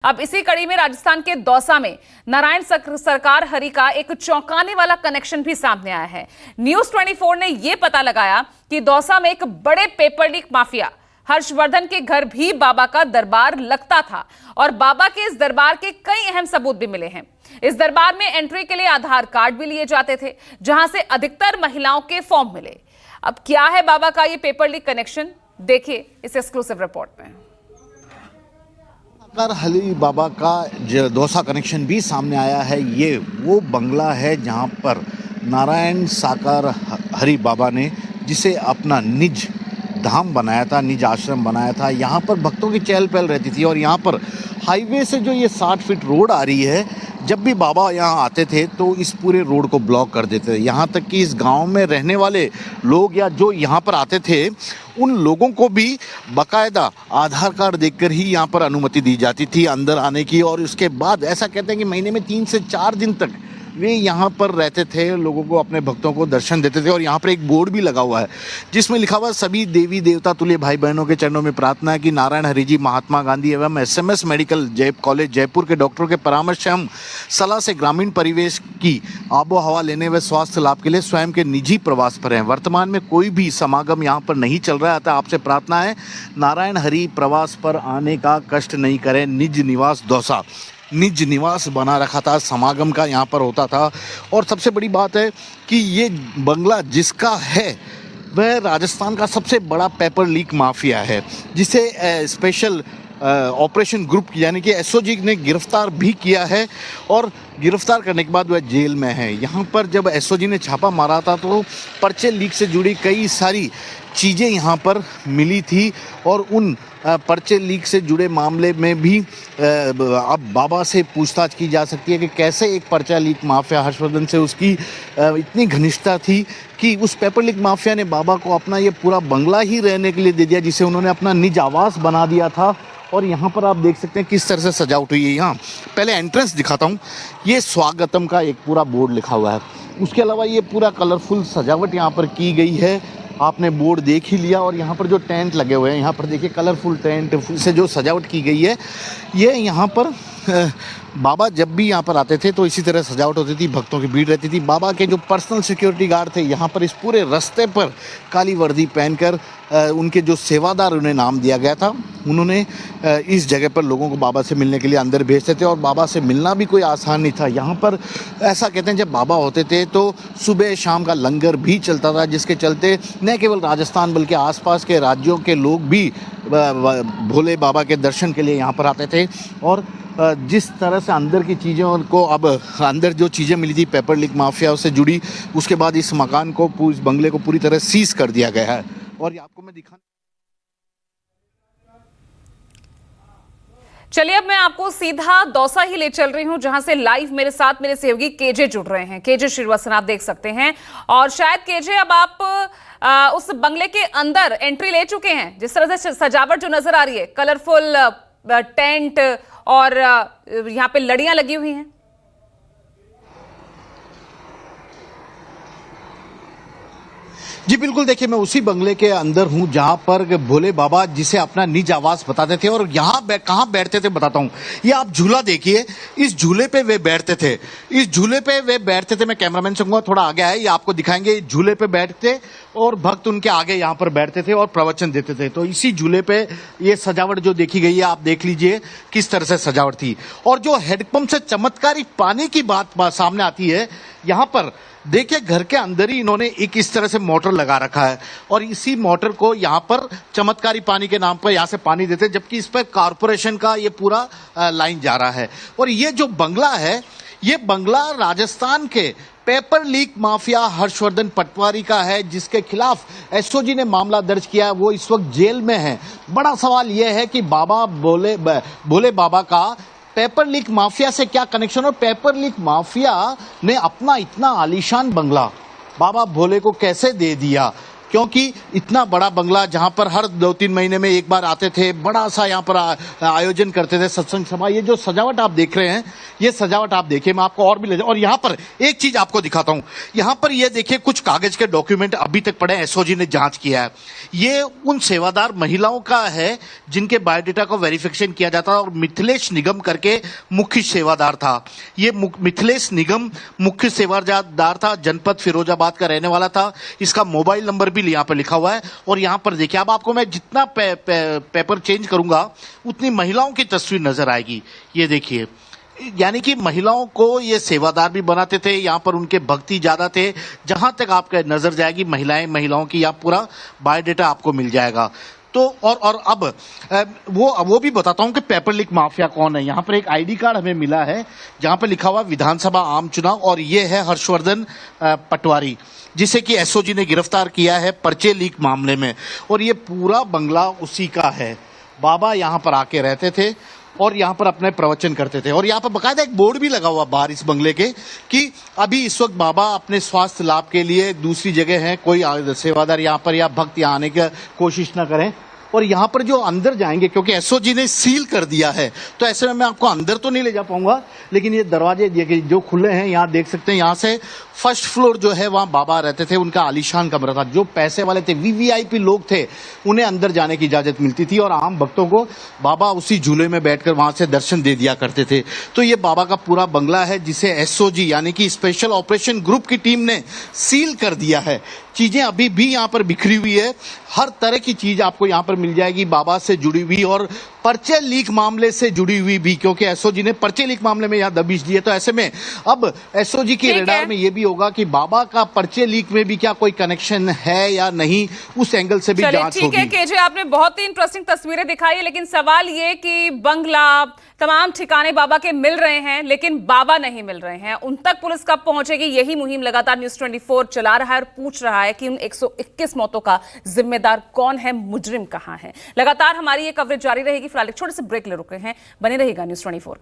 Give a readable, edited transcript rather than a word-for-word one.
अब इसी कड़ी में राजस्थान के दौसा में नारायण सरकार हरि का एक चौंकाने वाला कनेक्शन भी सामने आया है। न्यूज 24 ने यह पता लगाया कि दौसा में एक बड़े पेपर लीक माफिया हर्षवर्धन के घर भी बाबा का दरबार लगता था और बाबा के इस दरबार के कई अहम सबूत भी मिले हैं। इस दरबार में एंट्री के लिए आधार कार्ड भी लिए जाते थे, जहां से अधिकतर महिलाओं के फॉर्म मिले। अब क्या है बाबा का ये पेपर लीक कनेक्शन, देखिए इस एक्सक्लूसिव रिपोर्ट में। हरि बाबा का जो दौसा कनेक्शन भी सामने आया है। ये वो बंगला है जहां पर नारायण साकार हरि बाबा ने जिसे अपना निज धाम बनाया था, निज आश्रम बनाया था। यहाँ पर भक्तों की चहल पहल रहती थी और यहाँ पर हाईवे से जो ये 60 फीट रोड आ रही है, जब भी बाबा यहाँ आते थे तो इस पूरे रोड को ब्लॉक कर देते थे। यहाँ तक कि इस गांव में रहने वाले लोग या जो यहाँ पर आते थे उन लोगों को भी बाकायदा आधार कार्ड देखकर ही यहाँ पर अनुमति दी जाती थी अंदर आने की। और उसके बाद ऐसा कहते हैं कि महीने में 3 से 4 दिन तक वे यहाँ पर रहते थे, लोगों को, अपने भक्तों को दर्शन देते थे। और यहाँ पर एक बोर्ड भी लगा हुआ है जिसमें लिखा हुआ है, सभी देवी देवता तुल्य भाई बहनों के चरणों में प्रार्थना है कि नारायण हरि जी महात्मा गांधी एवं SMS मेडिकल कॉलेज जयपुर के डॉक्टरों के परामर्श एवं सलाह से ग्रामीण परिवेश की आबो हवा लेने व स्वास्थ्य लाभ के लिए स्वयं के निजी प्रवास पर हैं। वर्तमान में कोई भी समागम यहाँ पर नहीं चल रहा है, अतः आपसे प्रार्थना है नारायण हरि प्रवास पर आने का कष्ट नहीं करें। निज निवास दौसा, निज निवास बना रखा था, समागम का यहाँ पर होता था। और सबसे बड़ी बात है कि ये बंगला जिसका है वह राजस्थान का सबसे बड़ा पेपर लीक माफिया है, जिसे स्पेशल ऑपरेशन ग्रुप यानी कि SOG ने गिरफ्तार भी किया है और गिरफ्तार करने के बाद वह जेल में है। यहाँ पर जब SOG ने छापा मारा था तो पर्चे लीक से जुड़ी कई सारी चीज़ें यहाँ पर मिली थी और उन पर्चे लीक से जुड़े मामले में भी अब बाबा से पूछताछ की जा सकती है कि कैसे एक पर्चा लीक माफिया हर्षवर्धन से उसकी इतनी घनिष्ठता थी कि उस पेपर लीक माफिया ने बाबा को अपना ये पूरा बंगला ही रहने के लिए दे दिया, जिसे उन्होंने अपना निज आवास बना दिया था। और यहाँ पर आप देख सकते हैं किस तरह से सजावट हुई है। यहाँ पहले एंट्रेंस दिखाता हूँ, ये स्वागतम का एक पूरा बोर्ड लिखा हुआ है। उसके अलावा ये पूरा कलरफुल सजावट यहाँ पर की गई है, आपने बोर्ड देख ही लिया। और यहाँ पर जो टेंट लगे हुए हैं, यहाँ पर देखिए कलरफुल टेंट से जो सजावट की गई है, ये यहाँ पर बाबा जब भी यहाँ पर आते थे तो इसी तरह सजावट होती थी, भक्तों की भीड़ रहती थी। बाबा के जो पर्सनल सिक्योरिटी गार्ड थे यहाँ पर इस पूरे रास्ते पर काली वर्दी पहनकर उनके जो सेवादार उन्हें नाम दिया गया था, उन्होंने इस जगह पर लोगों को बाबा से मिलने के लिए अंदर भेजते थे। और बाबा से मिलना भी कोई आसान नहीं था। यहाँ पर ऐसा कहते हैं जब बाबा होते थे तो सुबह शाम का लंगर भी चलता था, जिसके चलते न केवल राजस्थान बल्कि आसपास के राज्यों के लोग भी भोले बाबा के दर्शन के लिए यहाँ पर आते थे। और जिस तरह से अंदर की चीज़ों को, अब अंदर जो चीज़ें मिली थी पेपर लीक माफिया से जुड़ी, उसके बाद इस मकान को, इस बंगले को पूरी तरह सीज कर दिया गया है। और ये आपको मैं दिखा, चलिए अब मैं आपको सीधा दौसा ही ले चल रही हूं, जहां से लाइव मेरे साथ मेरे सहयोगी केजे जुड़ रहे हैं। केजे श्रीवास्तव आप देख सकते हैं। और शायद केजे अब आप उस बंगले के अंदर एंट्री ले चुके हैं। जिस तरह से सजावट जो नजर आ रही है, कलरफुल टेंट और यहाँ पे लड़ियां लगी हुई हैं। जी बिल्कुल, देखिए मैं उसी बंगले के अंदर हूं जहां पर भोले बाबा जिसे अपना निज आवास बताते थे। और यहाँ कहाँ बैठते थे बताता हूं। ये आप झूला देखिए, इस झूले पे वे बैठते थे, इस झूले पे वे बैठते थे। मैं कैमरामैन से कहूंगा थोड़ा आगे है, ये आपको दिखाएंगे। इस झूले पे बैठते और भक्त उनके आगे यहाँ पर बैठते थे और प्रवचन देते थे। तो इसी झूले पे ये सजावट जो देखी गई है, आप देख लीजिए किस तरह से सजावट थी। और जो हैंडपंप से चमत्कारी पानी की बात सामने आती है, यहाँ पर देखिए घर के अंदर ही इन्होंने एक इस तरह से मोटर लगा रखा है और इसी मोटर को यहाँ पर चमत्कारी पानी के नाम पर यहाँ से पानी देते हैं, जबकि इस पर कॉरपोरेशन का ये पूरा लाइन जा रहा है। और ये जो बंगला है, ये बंगला राजस्थान के पेपर लीक माफिया हर्षवर्धन पटवारी का है, जिसके खिलाफ SOG ने मामला दर्ज किया है। वो इस वक्त जेल में है। बड़ा सवाल यह है कि बाबा भोले बाबा का पेपर लीक माफिया से क्या कनेक्शन, और पेपर लीक माफिया ने अपना इतना आलीशान बंगला बाबा भोले को कैसे दे दिया। क्योंकि इतना बड़ा बंगला जहां पर हर 2-3 महीने में एक बार आते थे, बड़ा सा यहाँ पर आयोजन करते थे सत्संग सभा। ये जो सजावट आप देख रहे हैं, ये सजावट आप देखिए, मैं आपको और भी ले जाऊं। और यहाँ पर एक चीज आपको दिखाता हूं, यहाँ पर ये देखिए कुछ कागज के डॉक्यूमेंट अभी तक पड़े, एसओजी ने जांच किया है। ये उन सेवादार महिलाओं का है जिनके बायोडेटा को वेरिफिकेशन किया जाता है, और मिथिलेश निगम करके मुख्य सेवादार था। ये मिथिलेश निगम मुख्य सेवादार था, जनपद फिरोजाबाद का रहने वाला था। इसका मोबाइल नंबर भी यहाँ पर लिखा हुआ है। और यहाँ पर देखिए, अब आपको मैं जितना पेपर चेंज करूंगा उतनी महिलाओं की तस्वीर नजर आएगी। ये देखिए, यानी कि महिलाओं को ये सेवादार भी बनाते थे, यहाँ पर उनके भक्ति ज्यादा थे। जहां तक आपके नजर जाएगी महिलाओं की, यहाँ पूरा बायोडेटा आपको मिल जाएगा। तो और अब वो भी बताता हूं कि पेपर लीक माफिया कौन है। यहाँ पर एक आईडी कार्ड हमें मिला है जहां पर लिखा हुआ विधानसभा आम चुनाव, और ये है हर्षवर्धन पटवारी, जिसे कि एसओजी ने गिरफ्तार किया है पर्चे लीक मामले में। और ये पूरा बंगला उसी का है। बाबा यहाँ पर आके रहते थे और यहाँ पर अपने प्रवचन करते थे। और यहाँ पर बकायदा एक बोर्ड भी लगा हुआ बाहर इस बंगले के कि अभी इस वक्त बाबा अपने स्वास्थ्य लाभ के लिए दूसरी जगह हैं, कोई सेवादार यहाँ पर या भक्त यहाँ आने की कोशिश ना करें। और यहाँ पर जो अंदर जाएंगे, क्योंकि एसओजी ने सील कर दिया है, तो ऐसे में मैं आपको अंदर तो नहीं ले जा पाऊंगा, लेकिन ये दरवाजे जो खुले हैं यहाँ देख सकते हैं। यहाँ से फर्स्ट फ्लोर जो है वहाँ बाबा रहते थे, उनका आलीशान कमरा था। जो पैसे वाले थे, वीवीआईपी लोग थे, उन्हें अंदर जाने की इजाजत मिलती थी, और आम भक्तों को बाबा उसी झूले में बैठकर वहां से दर्शन दे दिया करते थे। तो ये बाबा का पूरा बंगला है जिसे एसओजी यानी कि स्पेशल ऑपरेशन ग्रुप की टीम ने सील कर दिया है। चीजें अभी भी यहाँ पर बिखरी हुई है, हर तरह की चीज आपको यहाँ पर मिल जाएगी, बाबा से जुड़ी हुई और पर्चे लीक मामले से जुड़ी हुई भी, क्योंकि एसओजी ने पर्चे लीक मामले में यहाँ दबिश दी है। तो ऐसे में अब एसओजी की रेडार में ये भी होगा कि बाबा का पर्चे लीक में भी क्या कोई कनेक्शन है या नहीं, उस एंगल से भी जांच होगी। ठीक है केजे, आपने बहुत ही इंटरेस्टिंग तस्वीरें दिखाई है, लेकिन सवाल ये कि बंगला, तमाम ठिकाने बाबा के मिल रहे हैं, लेकिन बाबा नहीं मिल रहे हैं। उन तक पुलिस कब पहुंचेगी, यही मुहिम लगातार न्यूज़ 24 चला रहा है और पूछ रहा है कि उन 121 मौतों का जिम्मेदार कौन है, मुजरिम कहां है। लगातार हमारी ये कवरेज जारी रहेगी। फिलहाल एक छोटे से ब्रेक ले रुके हैं, बने रहिएगा न्यूज़ 24।